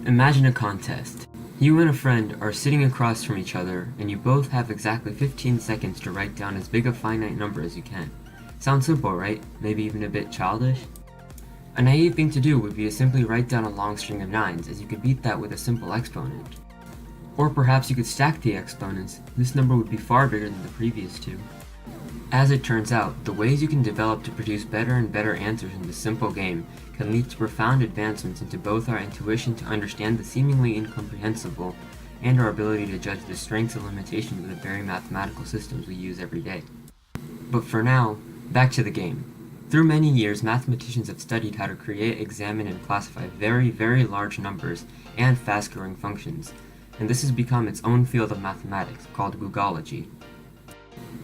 Imagine a contest. You and a friend are sitting across from each other, and you both have exactly 15 seconds to write down as big a finite number as you can. Sounds simple, right? Maybe even a bit childish? A naive thing to do would be to simply write down a long string of 9s, as you could beat that with a simple exponent. Or perhaps you could stack the exponents. This number would be far bigger than the previous two. As it turns out, the ways you can develop to produce better and better answers in this simple game can lead to profound advancements into both our intuition to understand the seemingly incomprehensible and our ability to judge the strengths and limitations of the very mathematical systems we use every day. But for now, back to the game. Through many years, mathematicians have studied how to create, examine, and classify very, very large numbers and fast-growing functions, and this has become its own field of mathematics called Googology.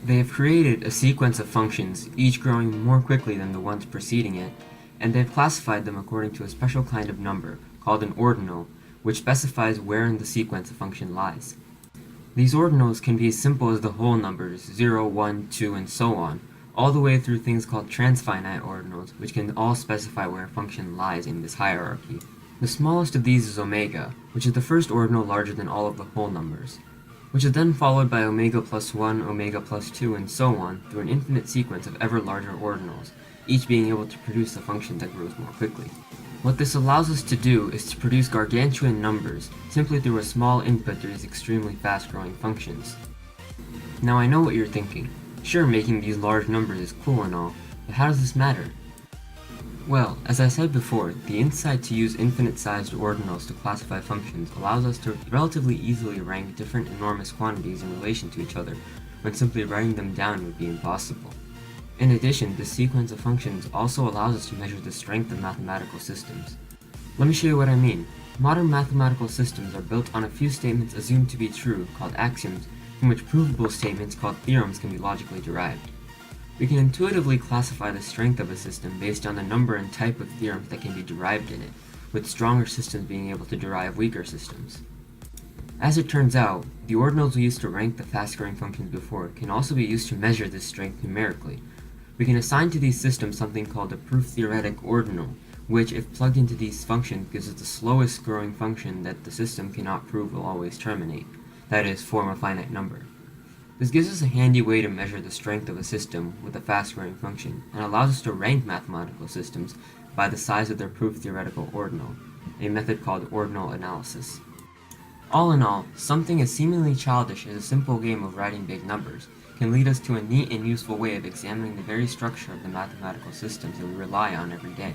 They have created a sequence of functions, each growing more quickly than the ones preceding it, and they've classified them according to a special kind of number, called an ordinal, which specifies where in the sequence a function lies. These ordinals can be as simple as the whole numbers, 0, 1, 2, and so on, all the way through things called transfinite ordinals, which can all specify where a function lies in this hierarchy. The smallest of these is omega, which is the first ordinal larger than all of the whole numbers, which is then followed by omega plus 1, omega plus 2, and so on through an infinite sequence of ever larger ordinals, each being able to produce a function that grows more quickly. What this allows us to do is to produce gargantuan numbers simply through a small input to these extremely fast-growing functions. Now I know what you're thinking. Sure, making these large numbers is cool and all, but how does this matter? Well, as I said before, the insight to use infinite-sized ordinals to classify functions allows us to relatively easily rank different enormous quantities in relation to each other, when simply writing them down would be impossible. In addition, this sequence of functions also allows us to measure the strength of mathematical systems. Let me show you what I mean. Modern mathematical systems are built on a few statements assumed to be true, called axioms, from which provable statements, called theorems, can be logically derived. We can intuitively classify the strength of a system based on the number and type of theorems that can be derived in it, with stronger systems being able to derive weaker systems. As it turns out, the ordinals we used to rank the fast-growing functions before can also be used to measure this strength numerically. We can assign to these systems something called a proof-theoretic ordinal, which, if plugged into these functions, gives us the slowest growing function that the system cannot prove will always terminate, that is, form a finite number. This gives us a handy way to measure the strength of a system with a fast-growing function, and allows us to rank mathematical systems by the size of their proof-theoretical ordinal, a method called ordinal analysis. All in all, something as seemingly childish as a simple game of writing big numbers can lead us to a neat and useful way of examining the very structure of the mathematical systems that we rely on every day.